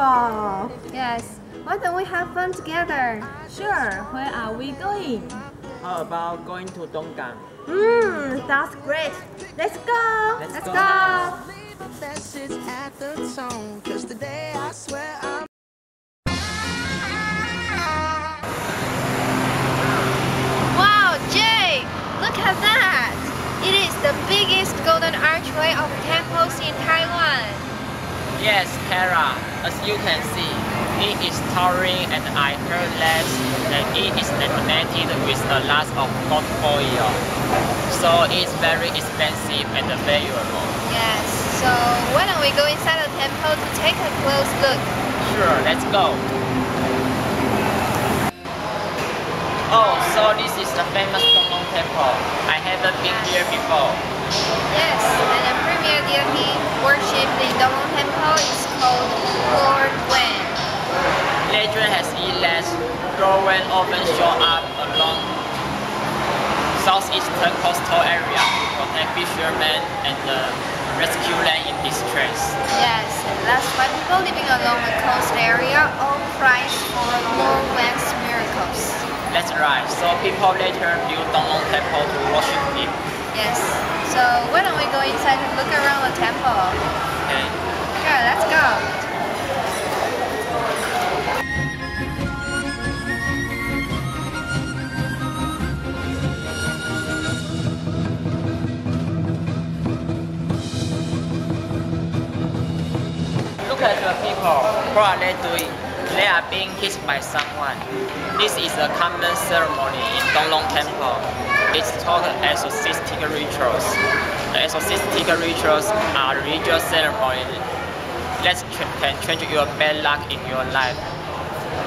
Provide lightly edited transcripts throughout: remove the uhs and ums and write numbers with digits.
beautiful. Yes. Why don't we have fun together? Sure, where are we going? How about going to Donggang? That's great. Let's go. Let's Go. That sits at the tone, 'cause today I swear I'm Wow, Jay! Look at that! It is the biggest golden archway of temples in Taiwan. Yes, Tara, as you can see, it is towering and I heard that it is decorated with a lot of gold oil. So it's very expensive and valuable. Yes, so why don't we go inside the temple to take a close look? Sure, let's go. Oh, so this is the famous Donglong Temple. I haven't been here before. Yes, and the premier deity worshipped in Donglong Temple is called Lord Wen. Legend has it that Lord Wen often show up along southeastern coastal area to protect fishermen and rescue land in distress. Yes, and that's why people living along the coast area all cries for Lord Wen's miracles. That's right, so people later built Donglong Temple to worship him. Yes, so why don't we go inside and look around the temple? Okay. Sure, let's go. Look at the people. What are they doing? They are being kissed by someone. This is a common ceremony in Donglong Temple. It's called exorcistic rituals. The exorcistic rituals are religious ceremonies that can change your bad luck in your life.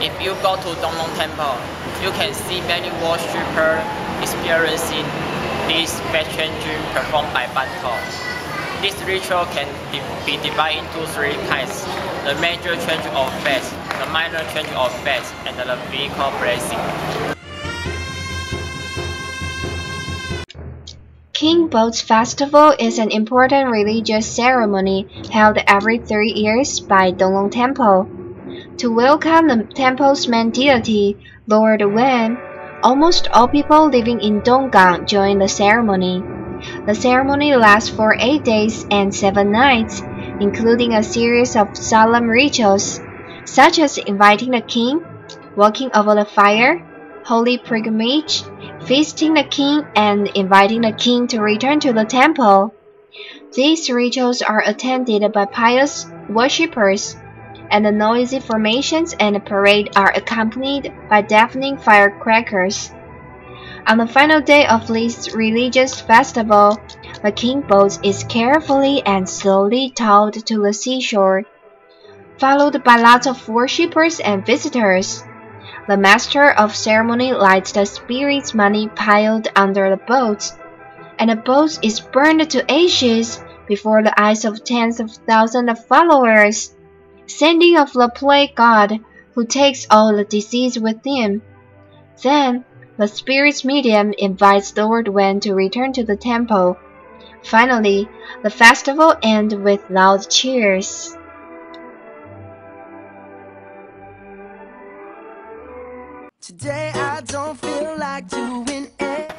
If you go to Donglong Temple, you can see many worshippers experiencing this bad changing performed by Banto. This ritual can be divided into three kinds: the major change of faith, the minor change of faith, and the vehicle blessing. King Boat's Festival is an important religious ceremony held every 3 years by Donglong Temple. To welcome the temple's main deity, Lord Wen, almost all people living in Donggang join the ceremony. The ceremony lasts for 8 days and 7 nights, including a series of solemn rituals, such as inviting the king, walking over the fire, holy pilgrimage, feasting the king, and inviting the king to return to the temple. These rituals are attended by pious worshippers, and the noisy formations and the parade are accompanied by deafening firecrackers. On the final day of this religious festival, the king boat is carefully and slowly towed to the seashore, followed by lots of worshippers and visitors. The master of ceremony lights the spirit's money piled under the boat, and the boat is burned to ashes before the eyes of tens of thousands of followers, sending of the plague god who takes all the disease with him. Then, the spirit's medium invites Lord Wen to return to the temple. Finally, the festival ends with loud cheers. today I don't feel like doing it.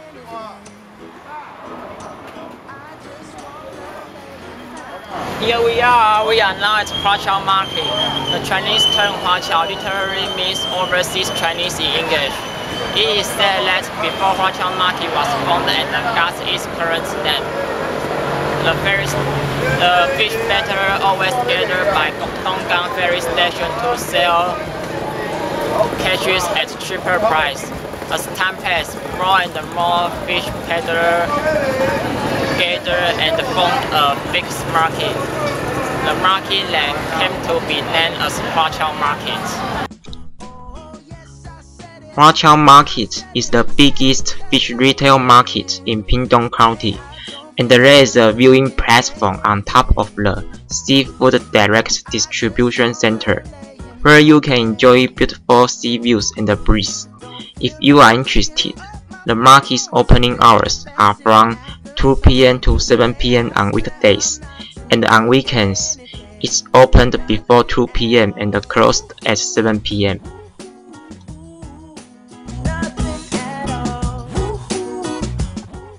Here we are now at Huaqiao Market. The Chinese term Huaqiao literally means overseas Chinese in English. It is said that before Huaqiao Market was formed and got its current name. The fish vendor always gathered by Donggang ferry station to sell catches at cheaper price. As time passed, more and more fish peddlers gathered and formed a big market. The market then came to be named as Huaqiao Market. Huaqiao Market is the biggest fish retail market in Pingtung County, and there is a viewing platform on top of the Seafood Direct Distribution Center, where you can enjoy beautiful sea views and the breeze. If you are interested, the market's opening hours are from 2 p.m. to 7 p.m. on weekdays, and on weekends, It's opened before 2 p.m. and closed at 7 p.m.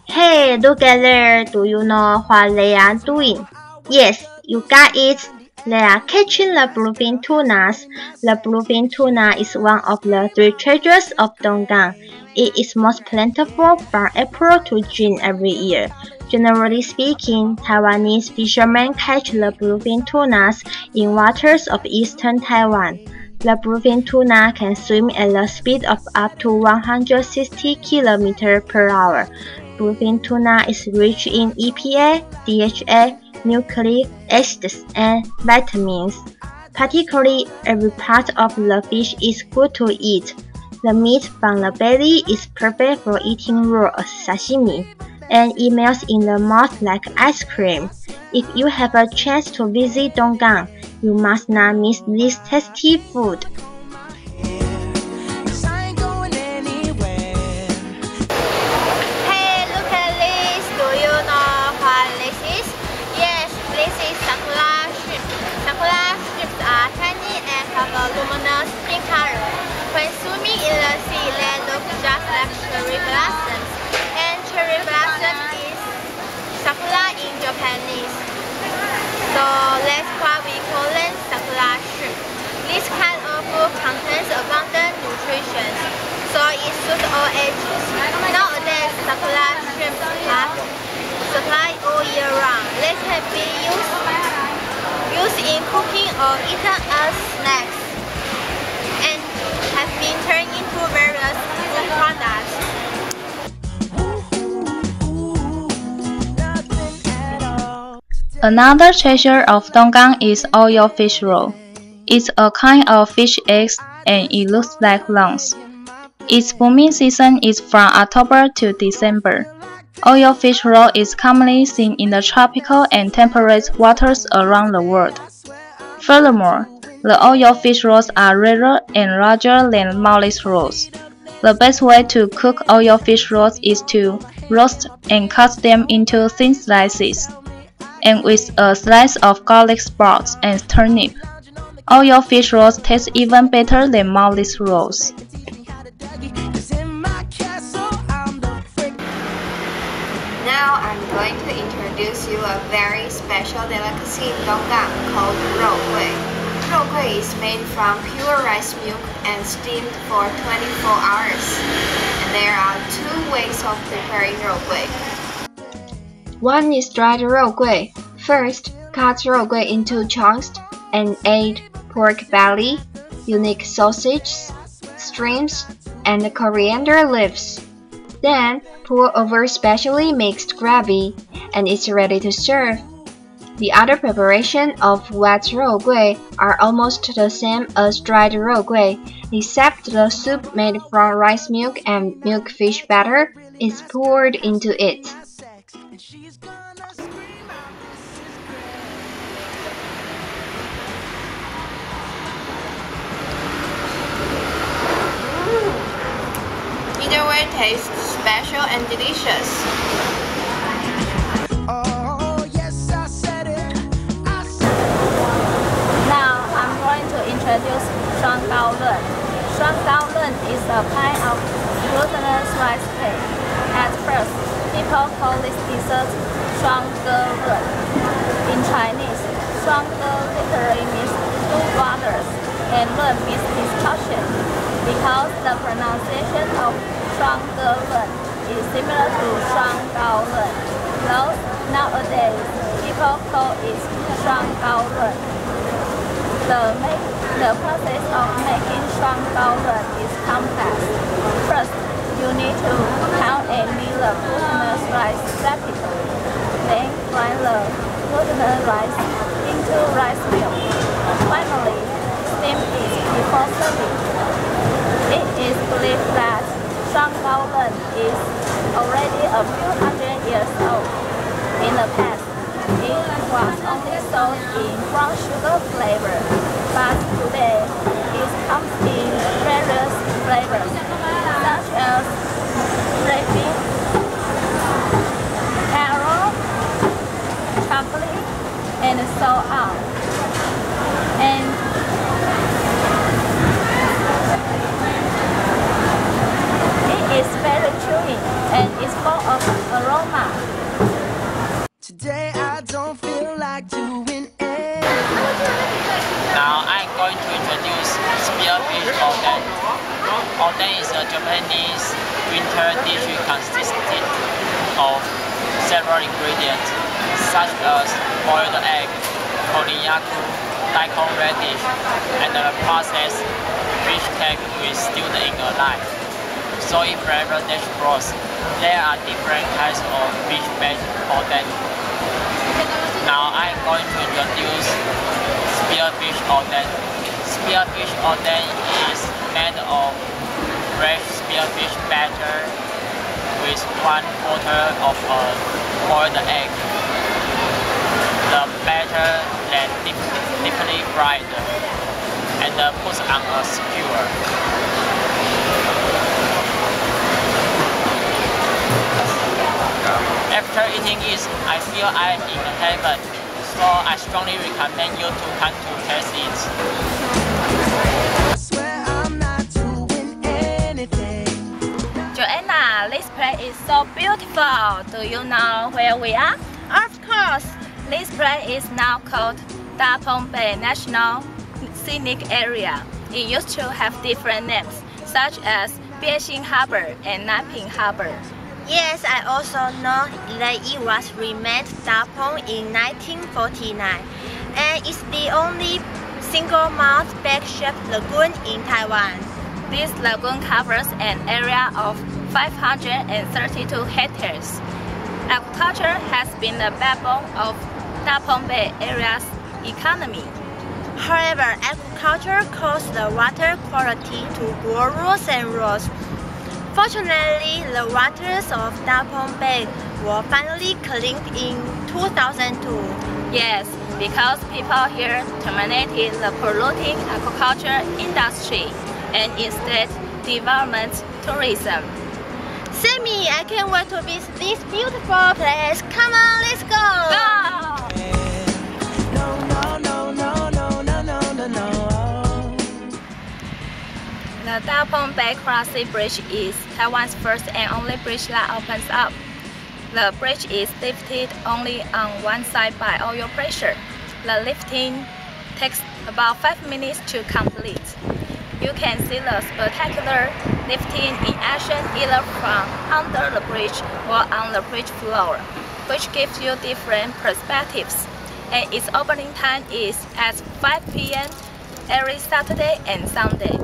Hey, look at there. Do you know what they are doing? Yes, you got it. They are catching the bluefin tunas. The bluefin tuna is one of the 3 treasures of Donggang. It is most plentiful from April to June every year. Generally speaking, Taiwanese fishermen catch the bluefin tunas in waters of eastern Taiwan. The bluefin tuna can swim at the speed of up to 160 km per hour. Bluefin tuna is rich in EPA, DHA, nucleic acids, and vitamins. Particularly, every part of the fish is good to eat. The meat from the belly is perfect for eating raw as sashimi, and it melts in the mouth like ice cream. If you have a chance to visit Donggang, you must not miss this tasty food. Luminous pink color. When swimming in the sea, they look just like cherry blossoms. And cherry blossom is sakura in Japanese. So that's why we call them sakura shrimp. This kind of food contains abundant nutrition, so it suits all ages. Nowadays, sakura shrimps are supplied all year round. They can be used in cooking or eaten as snacks, and have been turned into various food products. Another treasure of Donggang is oil fish roll. It's a kind of fish eggs and it looks like lungs. Its blooming season is from October to December. Oil fish roll is commonly seen in the tropical and temperate waters around the world. Furthermore, the oil fish rolls are rarer and larger than mollies rolls. The best way to cook oil fish rolls is to roast and cut them into thin slices, and with a slice of garlic sprouts and turnip. Oil fish rolls taste even better than mollies rolls. Now I'm going to introduce you a very special delicacy in Donggang called rou gui. Rou gui is made from pure rice milk and steamed for 24 hours. And there are 2 ways of preparing rou gui. One is dried rou gui. First, cut rou gui into chunks and add pork belly, unique sausage, shrimps, and coriander leaves. Then, pour over specially mixed gravy, and it's ready to serve. The other preparation of wet rou gui are almost the same as dried rou gui, except the soup made from rice milk and milkfish batter is poured into it. Either way tastes special and delicious. Now I'm going to introduce Shuang Gao Lun. Shuang Gao Lun is a kind of glutinous rice cake. At first, people call this dessert Shuang Ge Lun. In Chinese, Shuang Ge literally means 2 brothers, and Lun means discussion, because the pronunciation of Shuang Ge Lun is similar to Shuang Gao Lun. Thus, nowadays, people call it Shuang Gao Lun. The process of making Shuang Gao Lun is complex. First, you need to pound and knead the glutinous rice rapidly. Then, grind the glutinous rice into rice milk. Finally, steam it before serving. It is believed that Shuang Gao Lun is already a few hundred years old. In the past, it was only sold in brown sugar flavor, but today it comes in various flavors, such as red bean, carrot, chocolate, and so on. of aroma. Today I don't feel like doing it. Now I'm going to introduce spearfish oden. Oden is a Japanese winter dish consisting of several ingredients such as boiled egg, konnyaku, daikon radish, and a processed fish cake with stewed in a lime. Soy flavored dish broth. There are different kinds of fish-based oden. Now I'm going to introduce spearfish oden. Spearfish oden is made of fresh spearfish batter with 1/4 of a boiled egg. The batter then deeply fried and put on a skewer. After eating it, I feel I'm in heaven, so I strongly recommend you to come to taste it. I swear I'm not doing anything. Joanna, this place is so beautiful. Do you know where we are? Of course. This place is now called Da Pong Bay National Scenic Area. It used to have different names, such as Biexing Harbor and Nanping Harbor. Yes, I also know that it was renamed Da Pong in 1949, and it's the only single-mouth bag-shaped lagoon in Taiwan. This lagoon covers an area of 532 hectares. Agriculture has been the backbone of Da Pong Bay area's economy. However, agriculture caused the water quality to grow worse and worse. Fortunately, the waters of Da Pong Bay were finally cleaned in 2002. Yes, because people here terminated the polluting agriculture industry and instead developed tourism. Sammy, I can't wait to visit this beautiful place. Come on, let's go! Go! No, no, no, no, no, no, no, no, no. The Da Pong Bay Crossing Bridge is Taiwan's first and only bridge that opens up. The bridge is lifted only on one side by oil pressure. The lifting takes about 5 minutes to complete. You can see the spectacular lifting in action either from under the bridge or on the bridge floor, which gives you different perspectives. And its opening time is at 5 p.m. every Saturday and Sunday.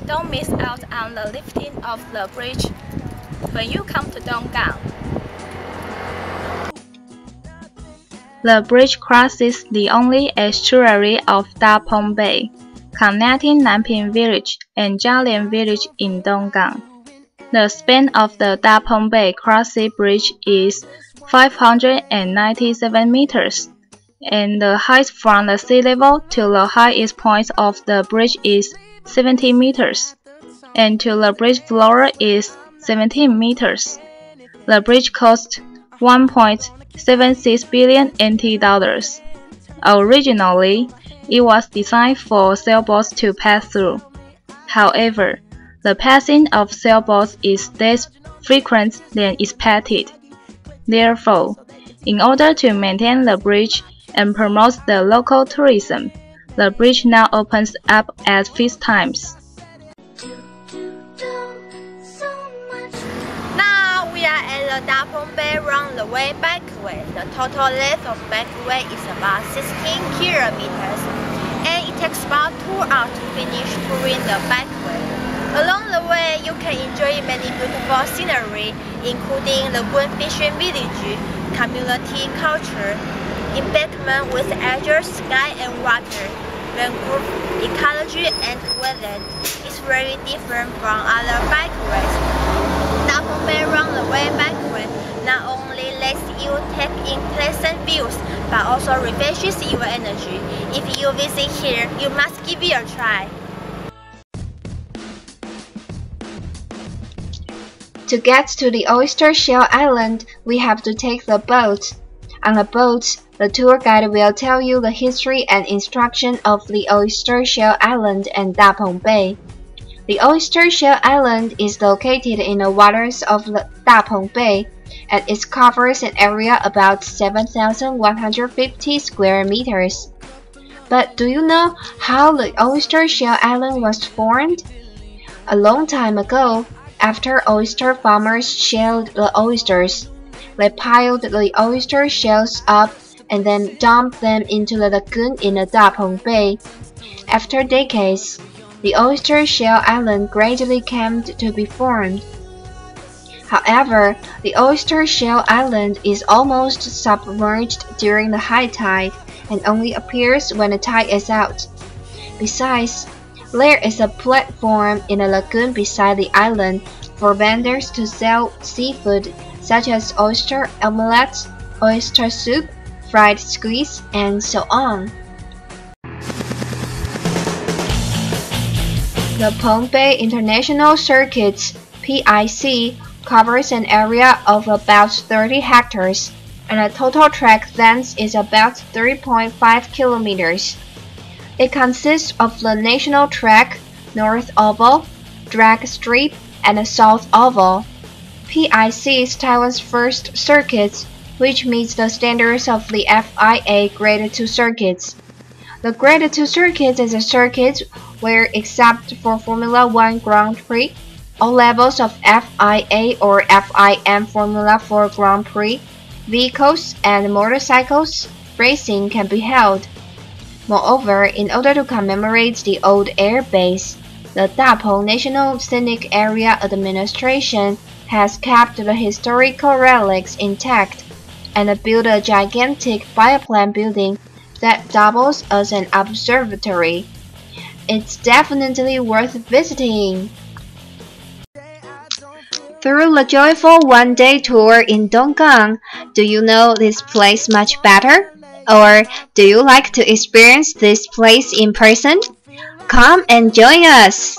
Don't miss out on the lifting of the bridge when you come to Donggang. The bridge crosses the only estuary of Da Pong Bay, connecting Nanping Village and Jialian Village in Donggang. The span of the Da Pong Bay Crossing Bridge is 597 meters, and the height from the sea level to the highest point of the bridge is 70 meters, and to the bridge floor is 17 meters. The bridge cost 1.76 billion NT dollars. Originally, it was designed for sailboats to pass through. However, the passing of sailboats is less frequent than expected. Therefore, in order to maintain the bridge and promote the local tourism, the bridge now opens up at fixed times. Now we are at the Da Pong Bay Roundaway Bikeway. The total length of bikeway is about 16 kilometers, and it takes about 2 hours to finish touring the bikeway. Along the way, you can enjoy many beautiful scenery, including lagoon fishing village, community culture, embankment with azure sky and water, mangrove ecology, and weather. It's very different from other bikeways. Da Pong Bay Roundaway Bikeway not only lets you take in pleasant views, but also refreshes your energy. If you visit here, you must give it a try. To get to the Oyster Shell Island, we have to take the boat. On the boat, the tour guide will tell you the history and instruction of the Oyster Shell Island and Da Pong Bay. The Oyster Shell Island is located in the waters of the Da Pong Bay. and it covers an area about 7,150 square meters. But do you know how the oyster shell island was formed? A long time ago, after oyster farmers shelled the oysters, they piled the oyster shells up and then dumped them into the lagoon in the Dapeng Bay. After decades, the oyster shell island gradually came to be formed. However, the oyster shell island is almost submerged during the high tide and only appears when the tide is out. Besides, there is a platform in the lagoon beside the island for vendors to sell seafood such as oyster omelette, oyster soup, fried squid, and so on. The Peng Bay International Circuit (PIC) covers an area of about 30 hectares, and the total track length is about 3.5 kilometers. It consists of the National Track, North Oval, Drag Strip, and the South Oval. PIC is Taiwan's first circuit, which meets the standards of the FIA Grade 2 circuits. The Grade 2 circuit is a circuit where, except for Formula 1 Grand Prix, all levels of FIA or FIM Formula 4 Grand Prix, vehicles, and motorcycles racing can be held. Moreover, in order to commemorate the old air base, the Dapeng National Scenic Area Administration has kept the historical relics intact and built a gigantic biplane building that doubles as an observatory. It's definitely worth visiting. Through the joyful one-day tour in Donggang, do you know this place much better? Or do you like to experience this place in person? Come and join us!